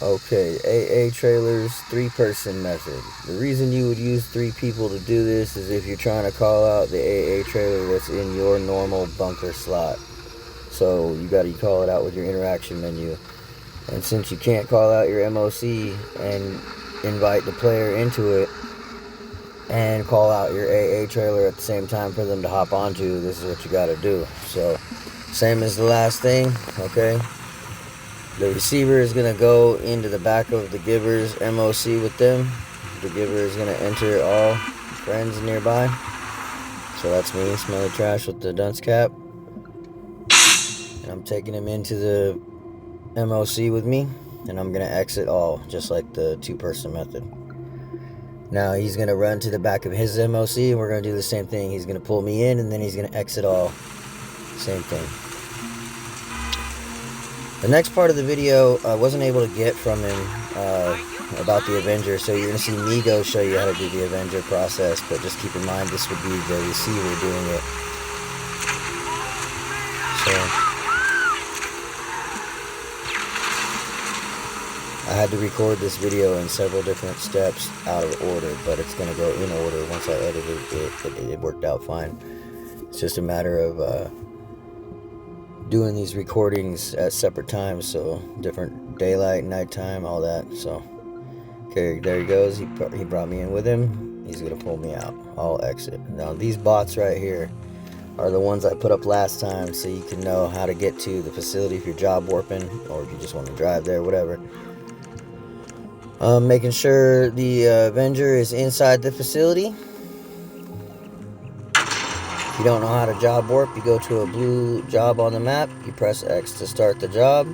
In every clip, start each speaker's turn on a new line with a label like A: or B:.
A: Okay, AA trailers, 3-person method. The reason you would use 3 people to do this is if you're trying to call out the AA trailer that's in your normal bunker slot. So you gotta call it out with your interaction menu. And since you can't call out your MOC and invite the player into it and call out your AA trailer at the same time for them to hop onto, this is what you gotta do. So, same as the last thing, okay? The receiver is going to go into the back of the giver's MOC with them. The giver is going to enter all friends nearby. So that's me, smelly trash with the dunce cap. And I'm taking him into the MOC with me. And I'm going to exit all, just like the 2-person method. Now he's going to run to the back of his MOC, and we're going to do the same thing. He's going to pull me in, and then he's going to exit all. Same thing. The next part of the video I wasn't able to get from him about the Avenger, so you're going to see me go show you how to do the Avenger process, but just keep in mind this would be the receiver doing it. So I had to record this video in several different steps out of order, but it's going to go in order. Once I edited it, it worked out fine. It's just a matter of doing these recordings at separate times, so different daylight, nighttime, all that. So okay, there he goes. He brought me in with him. He's gonna pull me out. I'll exit. Now these bots right here are the ones I put up last time, so you can know how to get to the facility if you're job warping or if you just want to drive there, whatever. Making sure the Avenger is inside the facility. If you don't know how to job warp, you go to a blue job on the map, you press X to start the job,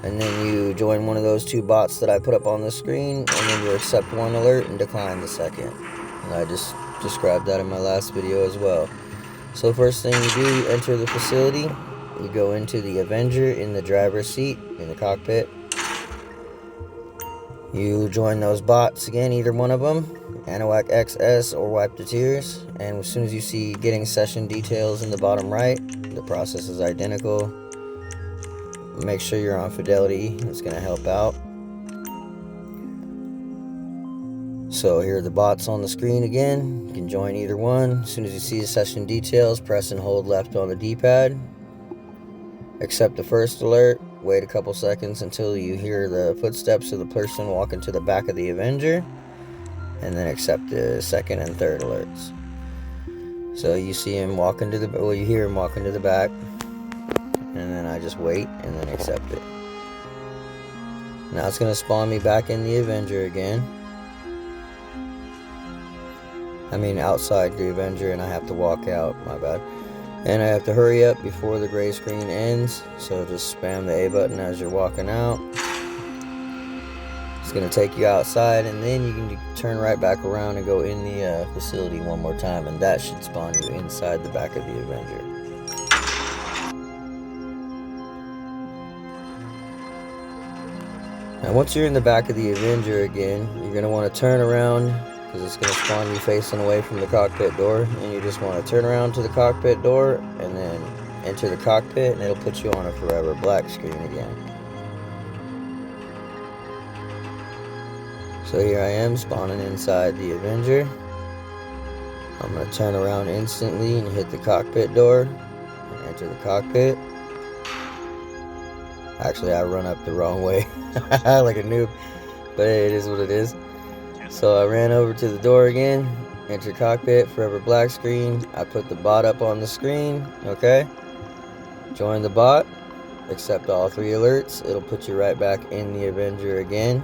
A: and then you join one of those 2 bots that I put up on the screen, and then you accept 1 alert and decline the second. And I just described that in my last video as well. So first thing you do, you enter the facility, you go into the Avenger in the driver's seat, in the cockpit. You join those bots again, either one of them, Anahuac XS or Wipe the Tears, and as soon as you see getting session details in the bottom right, the process is identical. Make sure you're on fidelity, it's going to help out. So here are the bots on the screen again. You can join either one. As soon as you see the session details, press and hold left on the D-pad. Accept the first alert. Wait a couple seconds until you hear the footsteps of the person walking to the back of the Avenger. And then accept the second and third alerts. So you see him walking to the, well, you hear him walking to the back. And then I just wait and then accept it. Now it's going to spawn me back in the Avenger again. I mean outside the Avenger, and I have to walk out, my bad. And I have to hurry up before the gray screen ends, so just spam the A button as you're walking out. It's going to take you outside, and then you can turn right back around and go in the facility one more time, and that should spawn you inside the back of the Avenger. Now once you're in the back of the Avenger again, you're going to want to turn around, because it's going to spawn you facing away from the cockpit door, and you just want to turn around to the cockpit door and then enter the cockpit, and it'll put you on a forever black screen again. So here I am spawning inside the Avenger. I'm going to turn around instantly and hit the cockpit door and enter the cockpit. Actually, I run up the wrong way like a noob, but it is what it is. So I ran over to the door again, enter cockpit, forever black screen. I put the bot up on the screen, okay? Join the bot, accept all 3 alerts. It'll put you right back in the Avenger again.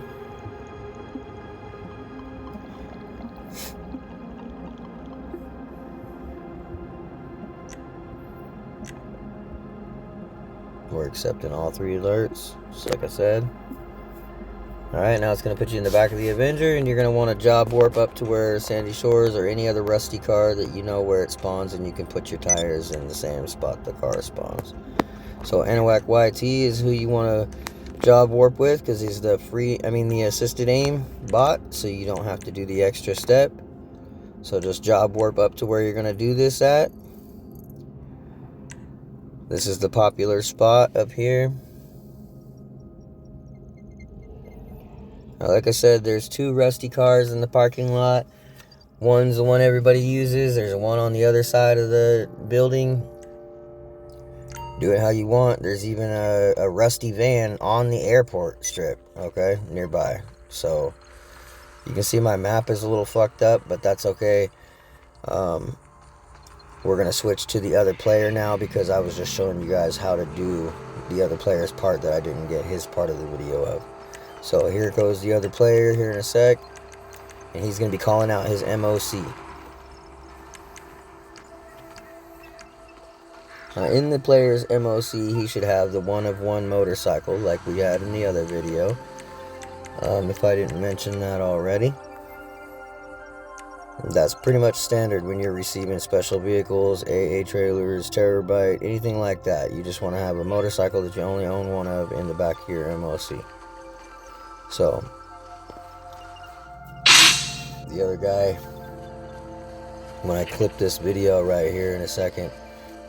A: We're accepting all 3 alerts, just like I said. Alright, now it's going to put you in the back of the Avenger, and you're going to want to job warp up to where Sandy Shores or any other rusty car that you know where it spawns, and you can put your tires in the same spot the car spawns. So Anahuac YT is who you want to job warp with, because he's the the assisted aim bot, so you don't have to do the extra step. So just job warp up to where you're going to do this at. This is the popular spot up here. Now, like I said, there's 2 rusty cars in the parking lot. One's the one everybody uses. There's one on the other side of the building. Do it how you want. There's even a rusty van on the airport strip, okay, nearby. So you can see my map is a little fucked up, but that's okay. We're going to switch to the other player now because I was just showing you guys how to do the other player's part that I didn't get his part of the video of. So here goes the other player here in a sec. And he's going to be calling out his MOC. Now in the player's MOC, he should have the 1-of-1 motorcycle like we had in the other video. If I didn't mention that already. That's pretty much standard when you're receiving special vehicles, AA trailers, Terrorbyte, anything like that. You just want to have a motorcycle that you only own one of in the back of your MOC. So, the other guy, when I clip this video right here in a second,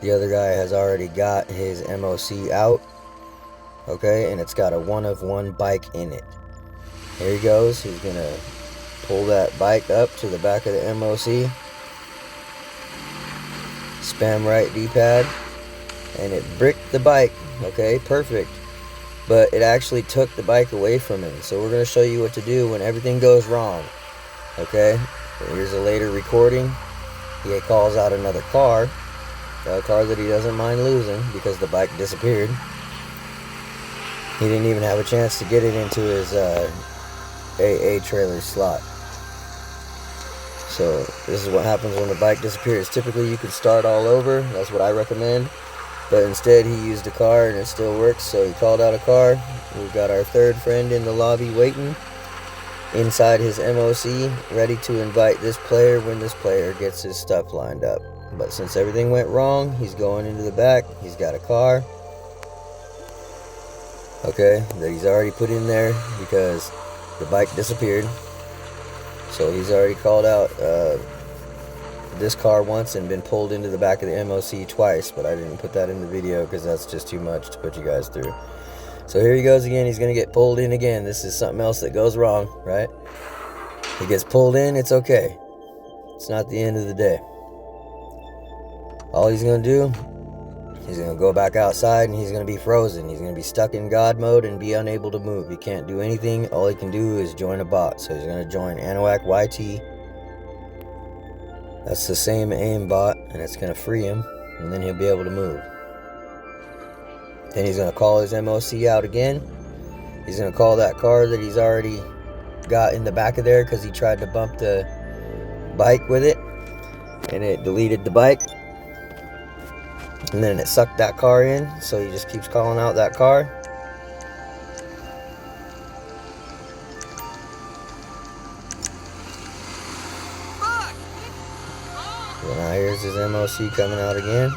A: the other guy has already got his MOC out, okay, and it's got a 1-of-1 bike in it. Here he goes. He's going to pull that bike up to the back of the MOC, spam right D-pad, and it bricked the bike, okay, perfect. But it actually took the bike away from him. So we're going to show you what to do when everything goes wrong, okay. Here's a later recording. He calls out another car, a car that he doesn't mind losing because the bike disappeared. He didn't even have a chance to get it into his AA trailer slot. So this is what happens when the bike disappears. Typically you can start all over. That's what I recommend. But instead he used a car and it still works. So he called out a car. We've got our third friend in the lobby waiting inside his MOC, ready to invite this player when this player gets his stuff lined up. But since everything went wrong, he's going into the back. He's got a car, okay, that he's already put in there because the bike disappeared. So he's already called out this car once and been pulled into the back of the MOC twice, but I didn't put that in the video because that's just too much to put you guys through. So here he goes again. He's going to get pulled in again. This is something else that goes wrong, right? He gets pulled in, it's okay. It's not the end of the day. All he's going to do, he's going to go back outside and he's going to be frozen. He's going to be stuck in God mode and be unable to move. He can't do anything. All he can do is join a bot. So he's going to join Anahuac YT. That's the same aim bot, and it's going to free him, and then he'll be able to move. Then he's going to call his MOC out again. He's going to call that car that he's already got in the back of there because he tried to bump the bike with it, and it deleted the bike. And then it sucked that car in, so he just keeps calling out that car. So now here's his MOC coming out again.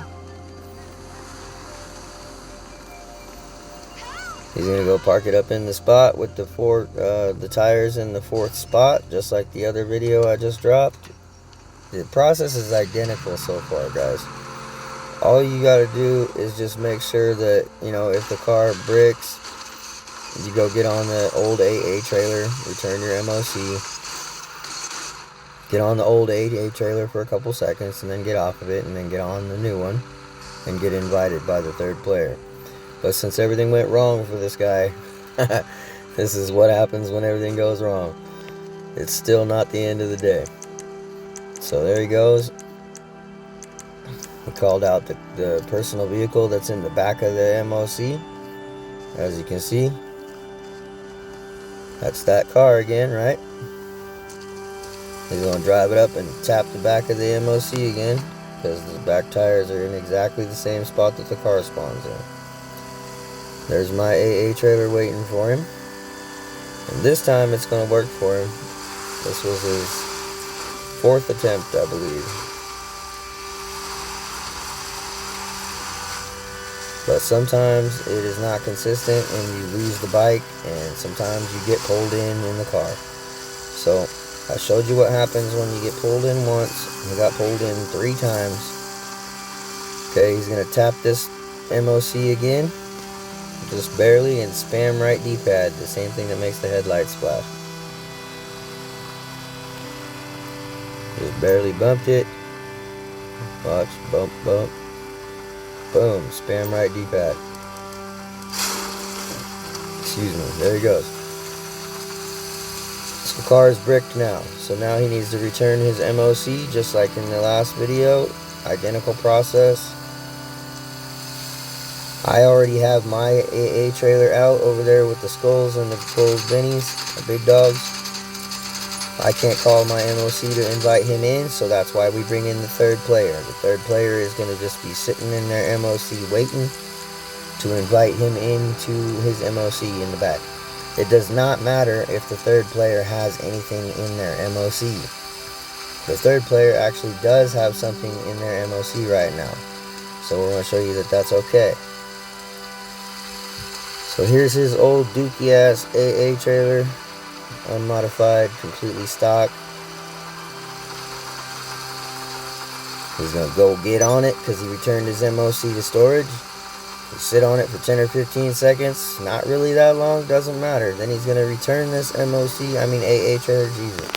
A: He's gonna go park it up in the spot with the tires in the 4th spot, just like the other video I just dropped. The process is identical so far, guys. All you gotta do is just make sure that, you know, if the car bricks, you go get on the old AA trailer, return your MOC, get on the old AA trailer for a couple seconds, and then get off of it, and then get on the new one, and get invited by the 3rd player. But since everything went wrong for this guy, this is what happens when everything goes wrong. It's still not the end of the day. So there he goes. He called out the personal vehicle that's in the back of the MOC. As you can see, that's that car again, right? He's going to drive it up and tap the back of the MOC again, because the back tires are in exactly the same spot that the car spawns in. There's my AA trailer waiting for him. And this time it's going to work for him. This was his 4th attempt, I believe. But sometimes it is not consistent and you lose the bike, and sometimes you get pulled in the car. So I showed you what happens when you get pulled in once. He got pulled in 3 times. Okay, he's going to tap this MOC again. just barely, and spam right D-pad, the same thing that makes the headlights flash. Just barely bumped it. Watch, bump, bump. Boom, spam right D-pad. Excuse me, there he goes. So the car is bricked now. So now he needs to return his MOC just like in the last video. Identical process. I already have my AA trailer out over there with the skulls and the gold bennies, the big dogs. I can't call my MOC to invite him in, so that's why we bring in the third player. The third player is going to just be sitting in their MOC waiting to invite him into his MOC in the back. It does not matter if the third player has anything in their MOC. The third player actually does have something in their MOC right now. So we're going to show you that that's okay. So here's his old dookie ass AA trailer. Unmodified, completely stock. He's going to go get on it because he returned his MOC to storage. He'll sit on it for 10 or 15 seconds. Not really that long, doesn't matter. Then he's going to return this AA trailer. Jesus,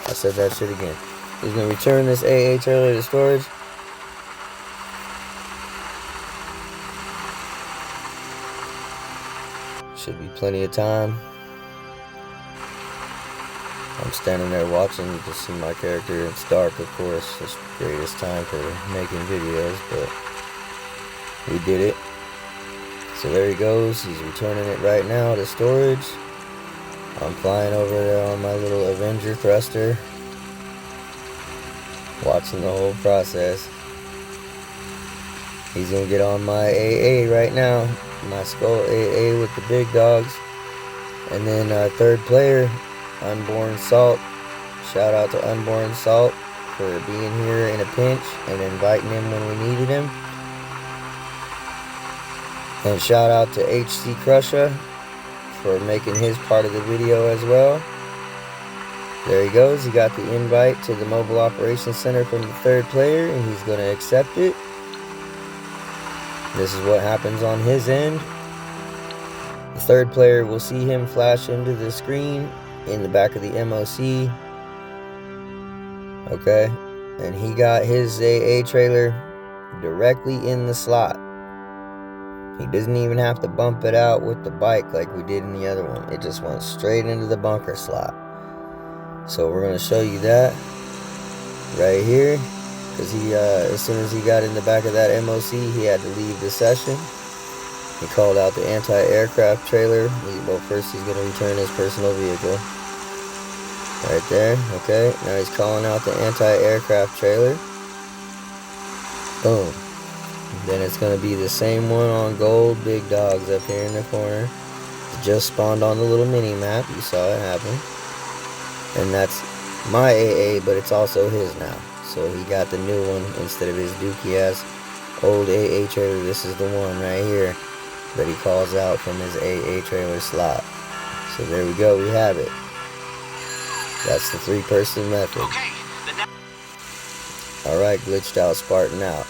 A: I said that shit again. He's going to return this AA trailer to storage. Should be plenty of time. I'm standing there watching. You can see my character. It's dark, of course. It's the greatest time for making videos, but we did it. So there he goes. He's returning it right now to storage. I'm flying over there on my little Avenger thruster, watching the whole process. He's gonna get on my AA right now, my Skull AA with the big dogs. And then third player, Unborn Salt. Shout out to Unborn Salt for being here in a pinch and inviting him when we needed him. And shout out to HC Crusher for making his part of the video as well. There he goes. He got the invite to the Mobile Operations Center from the third player, and he's going to accept it. This is what happens on his end. The third player will see him flash into the screen in the back of the MOC. Okay. And he got his AA trailer directly in the slot. He doesn't even have to bump it out with the bike like we did in the other one. It just went straight into the bunker slot. So we're going to show you that right here. Because he, as soon as he got in the back of that MOC, he had to leave the session. He called out the anti-aircraft trailer. Well, first he's going to return his personal vehicle. Right there. Okay. Now he's calling out the anti-aircraft trailer. Boom. Then it's going to be the same one on gold, big dogs up here in the corner. It just spawned on the little mini map. You saw it happen. And that's my AA, but it's also his now. So he got the new one instead of his dookie ass old AA trailer. This is the one right here that he calls out from his AA trailer slot. So there we go. We have it. That's the 3-person method. Okay. Alright, glitched out Spartan out.